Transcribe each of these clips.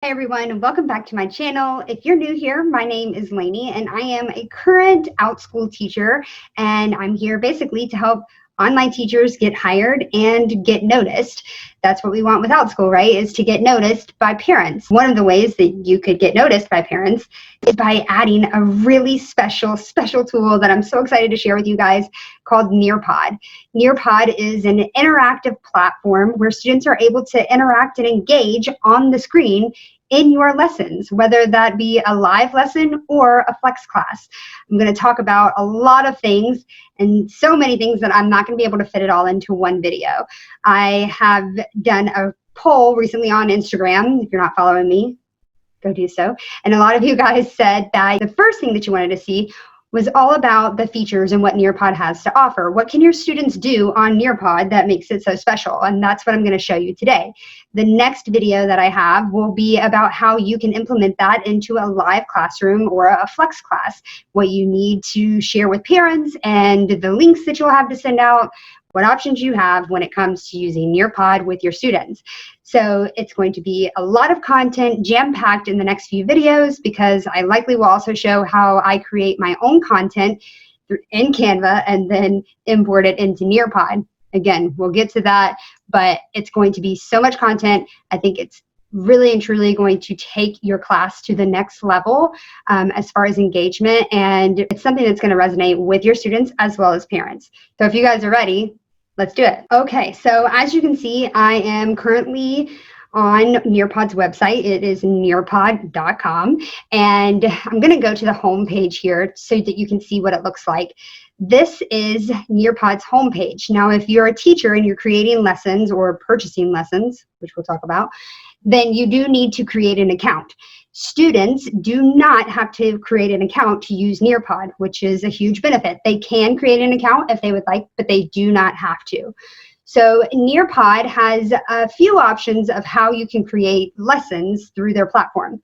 Hey everyone, and welcome back to my channel. If you're new here, my name is Lainey and I am a current Outschool teacher, and I'm here basically to help online teachers get hired and get noticed. That's what we want with Outschool, right? Is to get noticed by parents. One of the ways that you could get noticed by parents is by adding a really special tool that I'm so excited to share with you guys called Nearpod. Nearpod is an interactive platform where students are able to interact and engage on the screen in your lessons, whether that be a live lesson or a flex class. I'm going to talk about a lot of things and so many things that I'm not going to be able to fit it all into one video. I have done a poll recently on Instagram. If you're not following me, go do so. And a lot of you guys said that the first thing that you wanted to see was all about the features and what Nearpod has to offer. What can your students do on Nearpod that makes it so special? And that's what I'm going to show you today. The next video that I have will be about how you can implement that into a live classroom or a flex class, what you need to share with parents and the links that you'll have to send out, what options you have when it comes to using Nearpod with your students. So it's going to be a lot of content jam-packed in the next few videos, because I likely will also show how I create my own content in Canva and then import it into Nearpod. Again, we'll get to that, but it's going to be so much content. I think it's really and truly going to take your class to the next level as far as engagement, and it's something that's going to resonate with your students as well as parents. So if you guys are ready, let's do it. Okay, so as you can see, I am currently on Nearpod's website. It is nearpod.com, and I'm going to go to the home page here so that you can see what it looks like. This is Nearpod's homepage. Now, if you're a teacher and you're creating lessons or purchasing lessons, which we'll talk about, then you do need to create an account. Students do not have to create an account to use Nearpod, which is a huge benefit. They can create an account if they would like, but they do not have to. So Nearpod has a few options of how you can create lessons through their platform.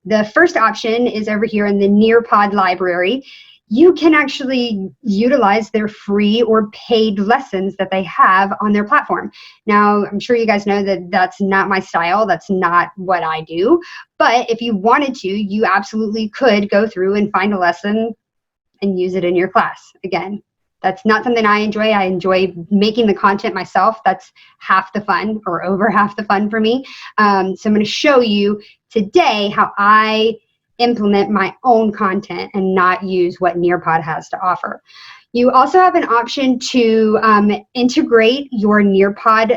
The first option is over here in the Nearpod library. You can actually utilize their free or paid lessons that they have on their platform. Now, I'm sure you guys know that that's not my style. That's not what I do. But if you wanted to, you absolutely could go through and find a lesson and use it in your class. Again, that's not something I enjoy. I enjoy making the content myself. That's half the fun, or over half the fun for me. So I'm going to show you today how I implement my own content and not use what Nearpod has to offer. You also have an option to integrate your Nearpod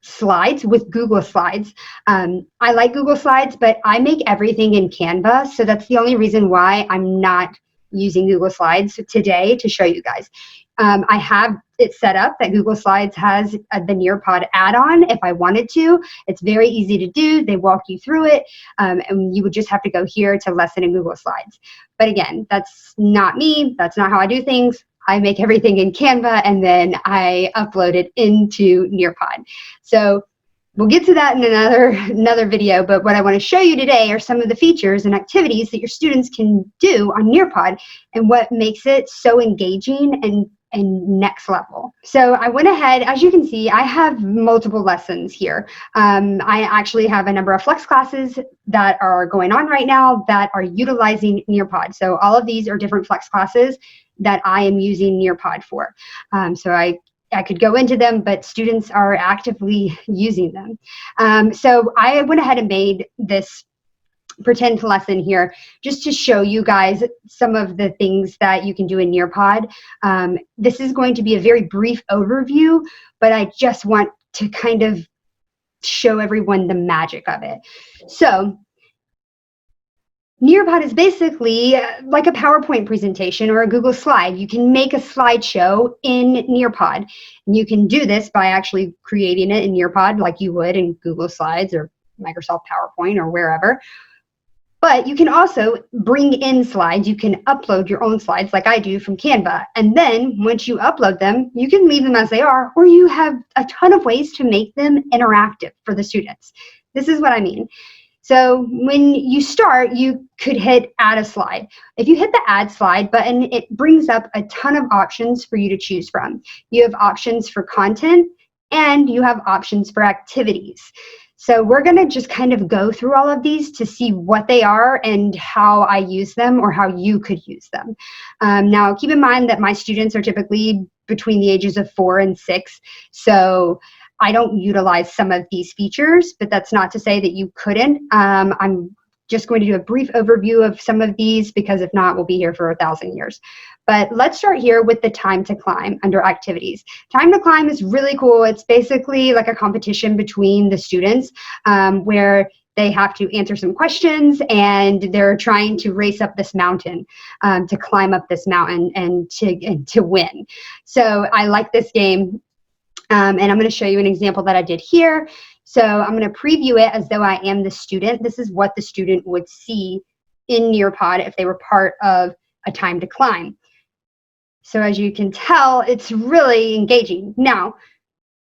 slides with Google Slides. I like Google Slides, but I make everything in Canva, so that's the only reason why I'm not using Google Slides today to show you guys. I have it set up that Google Slides has the Nearpod add-on if I wanted to. It's very easy to do. They walk you through it, and you would just have to go here to lesson in Google Slides. But again, that's not me. That's not how I do things. I make everything in Canva, and then I upload it into Nearpod. So we'll get to that in another video, but what I want to show you today are some of the features and activities that your students can do on Nearpod and what makes it so engaging and next level. So I went ahead, as you can see, I have multiple lessons here. I actually have a number of flex classes that are going on right now that are utilizing Nearpod. So all of these are different flex classes that I am using Nearpod for. So I could go into them, but students are actively using them. So I went ahead and made this pretend lesson here just to show you guys some of the things that you can do in Nearpod. This is going to be a very brief overview, but I just want to kind of show everyone the magic of it. So Nearpod is basically like a PowerPoint presentation or a Google slide. You can make a slideshow in Nearpod. And you can do this by actually creating it in Nearpod like you would in Google Slides or Microsoft PowerPoint or wherever. But you can also bring in slides. You can upload your own slides like I do from Canva. And then once you upload them, you can leave them as they are, or you have a ton of ways to make them interactive for the students. This is what I mean. So when you start, you could hit add a slide. If you hit the add slide button, it brings up a ton of options for you to choose from. You have options for content and you have options for activities. So we're going to just kind of go through all of these to see what they are and how I use them or how you could use them. Now, keep in mind that my students are typically between the ages of 4 and 6. So I don't utilize some of these features, but that's not to say that you couldn't. I'm just going to do a brief overview of some of these because if not, we'll be here for 1,000 years. But let's start here with the time to climb under activities. Time to climb is really cool. It's basically like a competition between the students where they have to answer some questions and they're trying to race up this mountain, to climb up this mountain and to win. So I like this game. And I'm going to show you an example that I did here. So I'm going to preview it as though I am the student. This is what the student would see in Nearpod if they were part of a time to climb. So as you can tell, it's really engaging. Now,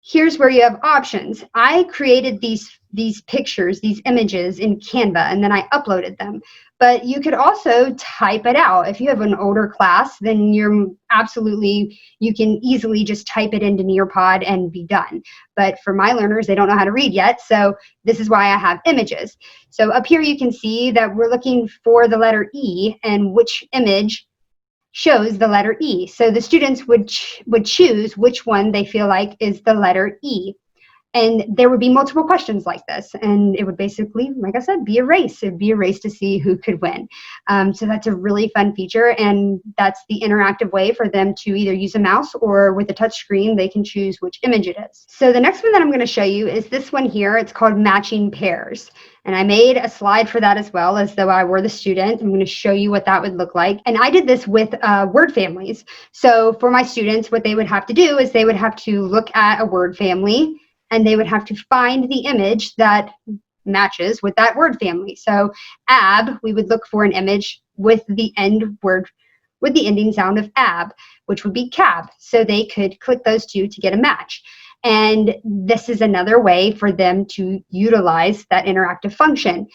here's where you have options. I created these pictures, these images in Canva, and then I uploaded them. But you could also type it out. If you have an older class, then you can easily just type it into Nearpod and be done. But for my learners, they don't know how to read yet, so this is why I have images. So up here you can see that we're looking for the letter E and which image shows the letter E. So the students would choose which one they feel like is the letter E. And there would be multiple questions like this. And it would basically, like I said, be a race. It would be a race to see who could win. So that's a really fun feature. And that's the interactive way for them to either use a mouse or with a touch screen, they can choose which image it is. So the next one that I'm going to show you is this one here. It's called matching pairs. And I made a slide for that as well, as though I were the student. I'm going to show you what that would look like. And I did this with word families. So for my students, what they would have to do is they would have to look at a word family and they would have to find the image that matches with that word family. So ab, we would look for an image with the end word, with the ending sound of ab, which would be cab. So they could click those two to get a match. And this is another way for them to utilize that interactive function.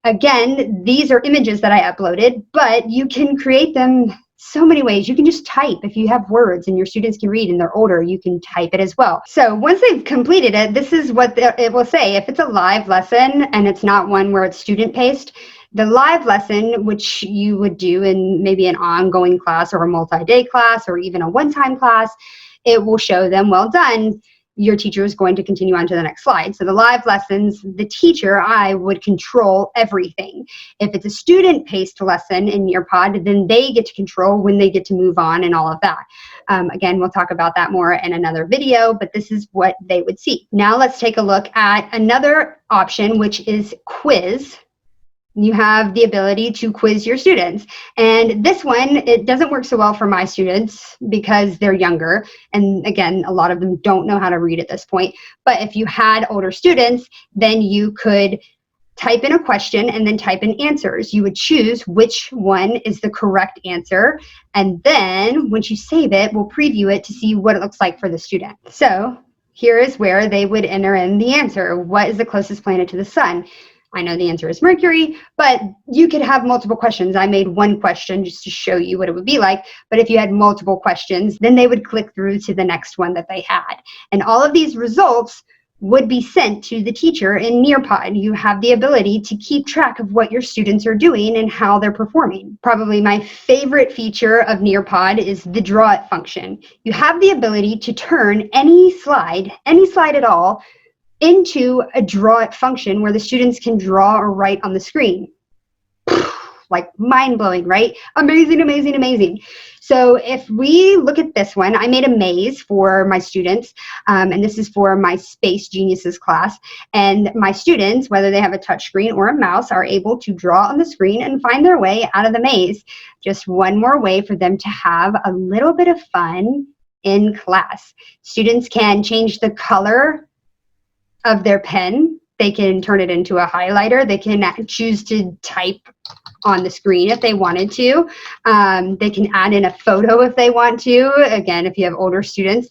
Again, these are images that I uploaded, but you can create them so many ways. You can just type. If you have words and your students can read and they're older, you can type it as well. So once they've completed it, this is what it will say. If it's a live lesson and it's not one where it's student-paced, the live lesson, which you would do in maybe an ongoing class or a multi-day class or even a one-time class, it will show them, well done. Your teacher is going to continue on to the next slide. So the live lessons, the teacher, I would control everything. If it's a student-paced lesson in Nearpod, then they get to control when they get to move on and all of that. Again, we'll talk about that more in another video, but this is what they would see. Now let's take a look at another option, which is quiz. You have the ability to quiz your students. And this one, it doesn't work so well for my students because they're younger. And again, a lot of them don't know how to read at this point. But if you had older students, then you could type in a question and then type in answers. You would choose which one is the correct answer. And then once you save it, we'll preview it to see what it looks like for the student. So here is where they would enter in the answer. What is the closest planet to the sun? I know the answer is Mercury, but you could have multiple questions. I made one question just to show you what it would be like. But if you had multiple questions, then they would click through to the next one that they had. And all of these results would be sent to the teacher in Nearpod. You have the ability to keep track of what your students are doing and how they're performing. Probably my favorite feature of Nearpod is the draw it function. You have the ability to turn any slide at all, into a draw it function where the students can draw or write on the screen. Like mind-blowing, right? Amazing, amazing, amazing. So if we look at this one, I made a maze for my students, and this is for my Space Geniuses class. And my students, whether they have a touch screen or a mouse, are able to draw on the screen and find their way out of the maze. Just one more way for them to have a little bit of fun in class. Students can change the color of their pen. They can turn it into a highlighter. They can choose to type on the screen if they wanted to. They can add in a photo if they want to. Again, if you have older students,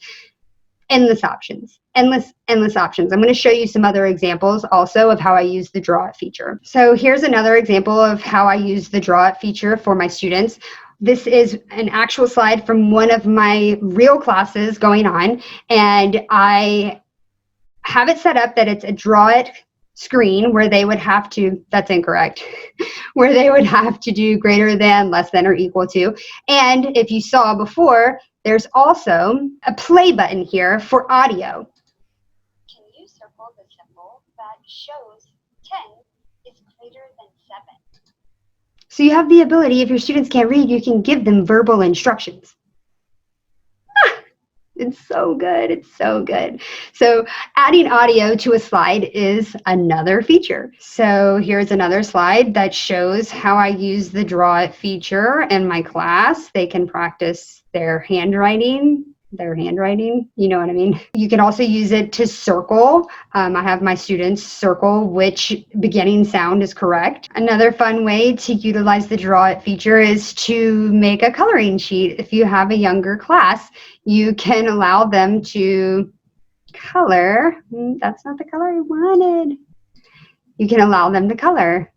endless options, endless options. I'm going to show you some other examples also of how I use the draw it feature. So here's another example of how I use the draw it feature for my students. This is an actual slide from one of my real classes going on, and I have it set up that it's a draw it screen where they would have to, that's incorrect, where they would have to do greater than, less than, or equal to. And if you saw before, there's also a play button here for audio. Can you circle the symbol that shows 10 is greater than 7? So you have the ability, if your students can't read, you can give them verbal instructions. It's so good. It's so good. So adding audio to a slide is another feature. So here's another slide that shows how I use the Draw It feature in my class. They can practice their handwriting, you know what I mean? You can also use it to circle. I have my students circle which beginning sound is correct. Another fun way to utilize the Draw It feature is to make a coloring sheet. If you have a younger class, you can allow them to color. That's not the color I wanted. You can allow them to color.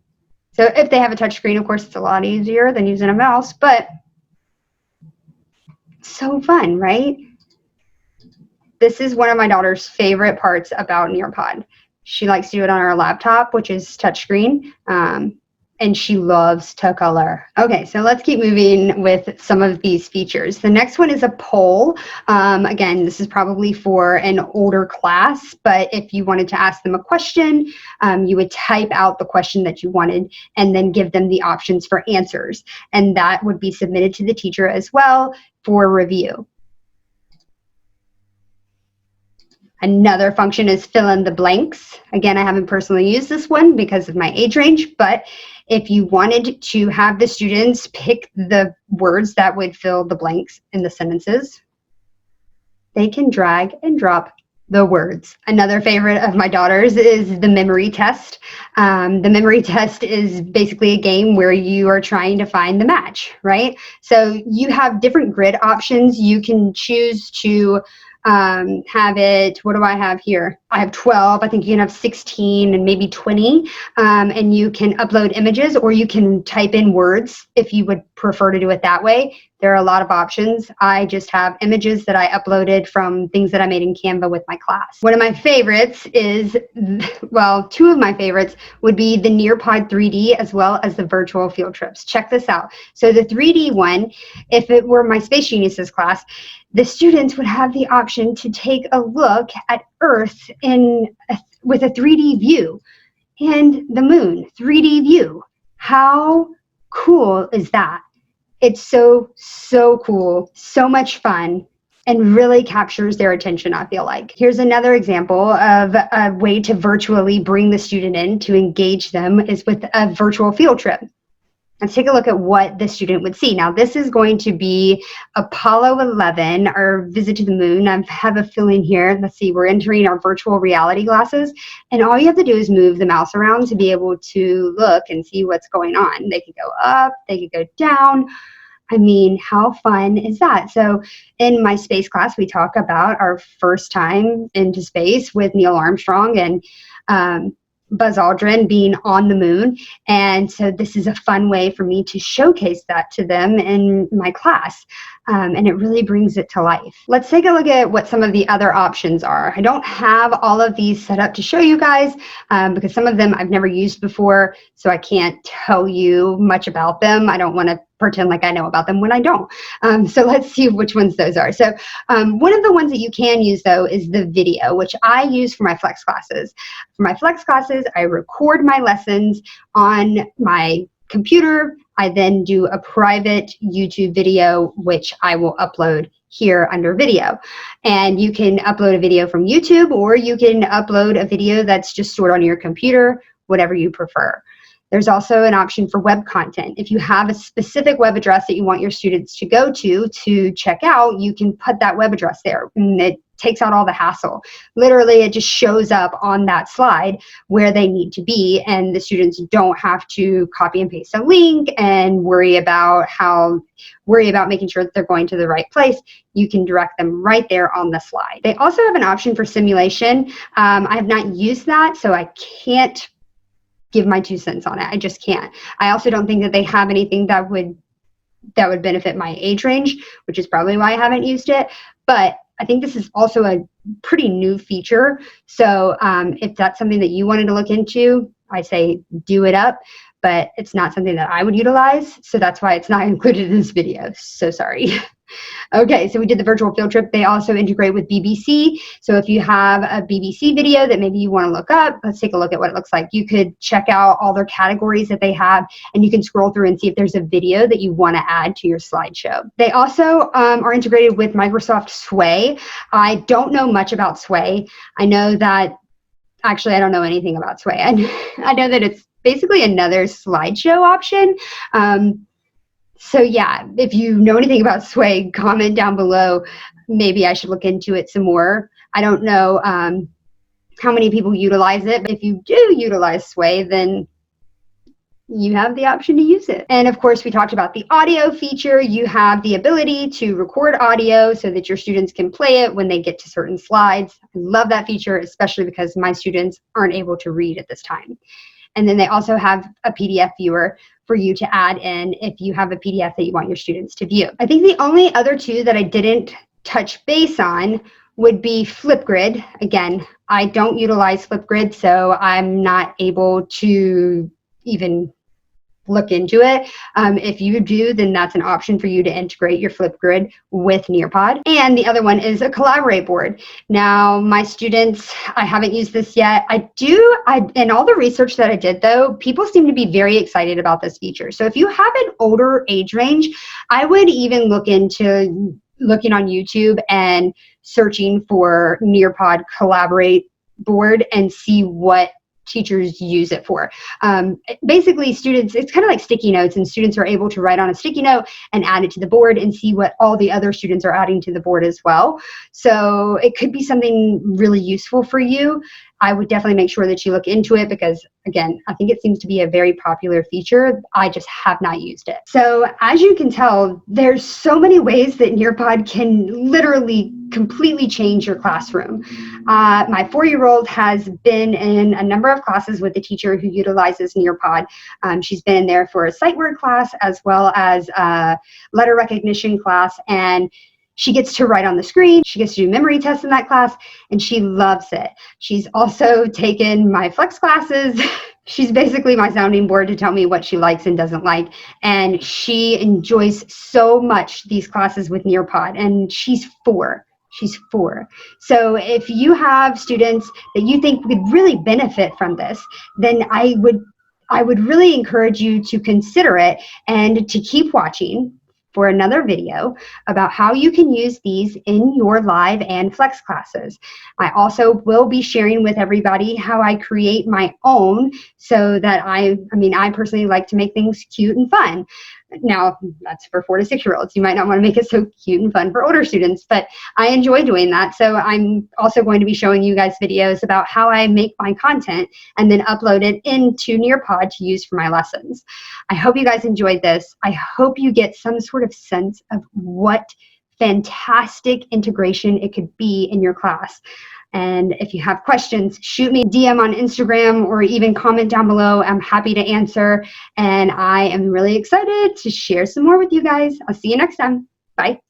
So if they have a touch screen, of course, it's a lot easier than using a mouse, but so fun, right? This is one of my daughter's favorite parts about Nearpod. She likes to do it on her laptop, which is touchscreen, and she loves to color. Okay, so let's keep moving with some of these features. The next one is a poll. Again, this is probably for an older class, but if you wanted to ask them a question, you would type out the question that you wanted and then give them the options for answers. And that would be submitted to the teacher as well for review. Another function is fill in the blanks. Again, I haven't personally used this one because of my age range, but if you wanted to have the students pick the words that would fill the blanks in the sentences, they can drag and drop the words. Another favorite of my daughter's is the memory test. The memory test is basically a game where you are trying to find the match, right? So you have different grid options. You can choose to have it, what do I have here? I have 12, I think you can have 16 and maybe 20, and you can upload images or you can type in words if you would prefer to do it that way. There are a lot of options. I just have images that I uploaded from things that I made in Canva with my class. One of my favorites is, well, two of my favorites would be the Nearpod 3D as well as the virtual field trips. Check this out. So the 3D one, if it were my Space Geniuses class, the students would have the option to take a look at Earth with a 3D view and the moon, 3D view. How cool is that? It's so, so cool, so much fun, and really captures their attention, I feel like. Here's another example of a way to virtually bring the student in to engage them is with a virtual field trip. Let's take a look at what the student would see. Now, this is going to be Apollo 11, our visit to the moon. I have a feeling here. Let's see, we're entering our virtual reality glasses, and all you have to do is move the mouse around to be able to look and see what's going on. They could go up, they could go down. I mean, how fun is that? So in my space class, we talk about our first time into space with Neil Armstrong and Buzz Aldrin being on the moon. And so this is a fun way for me to showcase that to them in my class. And it really brings it to life. Let's take a look at what some of the other options are. I don't have all of these set up to show you guys because some of them I've never used before, so I can't tell you much about them. I don't want to pretend like I know about them when I don't. So let's see which ones those are. So one of the ones that you can use though is the video, which I use for my flex classes. For my flex classes, I record my lessons on my computer. I then do a private YouTube video, which I will upload here under video. And you can upload a video from YouTube, or you can upload a video that's just stored on your computer, whatever you prefer. There's also an option for web content. If you have a specific web address that you want your students to go to check out, you can put that web address there. And it takes out all the hassle. Literally, it just shows up on that slide where they need to be, and the students don't have to copy and paste a link and worry about making sure that they're going to the right place. You can direct them right there on the slide. They also have an option for simulation. I have not used that, so I can't give my 2 cents on it. I just can't. I also don't think that they have anything that would benefit my age range, which is probably why I haven't used it. But I think this is also a pretty new feature. So if that's something that you wanted to look into, I say do it up, but it's not something that I would utilize. So that's why it's not included in this video. So sorry. Okay, so we did the virtual field trip. They also integrate with BBC. So if you have a BBC video that maybe you want to look up, let's take a look at what it looks like. You could check out all their categories that they have, and you can scroll through and see if there's a video that you want to add to your slideshow. They also are integrated with Microsoft Sway. I don't know much about Sway. I know that, actually, I don't know anything about Sway. I know that it's basically another slideshow option. So yeah, if you know anything about Sway, comment down below. Maybe I should look into it some more. I don't know how many people utilize it, but if you do utilize Sway, then you have the option to use it. And of course, we talked about the audio feature. You have the ability to record audio so that your students can play it when they get to certain slides. I love that feature, especially because my students aren't able to read at this time. And then they also have a PDF viewer for you to add in if you have a PDF that you want your students to view. I think the only other two that I didn't touch base on would be FlipGrid. Again, I don't utilize FlipGrid, so I'm not able to even look into it. If you do, then that's an option for you to integrate your FlipGrid with Nearpod. And the other one is a Collaborate board. Now, my students, I haven't used this yet. In all the research that I did though, people seem to be very excited about this feature. So if you have an older age range, I would even look into looking on YouTube and searching for Nearpod Collaborate board and see what teachers use it for. Basically, students, it's kind of like sticky notes, and students are able to write on a sticky note and add it to the board and see what all the other students are adding to the board as well. So it could be something really useful for you. I would definitely make sure that you look into it because, again, I think it seems to be a very popular feature. I just have not used it. So as you can tell, there's so many ways that Nearpod can literally completely change your classroom. My 4-year-old has been in a number of classes with a teacher who utilizes Nearpod. She's been in there for a sight word class as well as a letter recognition class, and she gets to write on the screen. She gets to do memory tests in that class, and she loves it. She's also taken my flex classes. She's basically my sounding board to tell me what she likes and doesn't like. And she enjoys so much these classes with Nearpod, and she's 4. She's 4. So if you have students that you think would really benefit from this, then I would really encourage you to consider it and to keep watching for another video about how you can use these in your live and flex classes. I also will be sharing with everybody how I create my own, so that I personally like to make things cute and fun. Now, that's for 4 to 6-year-olds. You might not want to make it so cute and fun for older students, but I enjoy doing that. So I'm also going to be showing you guys videos about how I make my content and then upload it into Nearpod to use for my lessons. I hope you guys enjoyed this. I hope you get some sort of sense of what fantastic integration it could be in your class. And if you have questions, shoot me a DM on Instagram or even comment down below. I'm happy to answer. And I am really excited to share some more with you guys. I'll see you next time. Bye.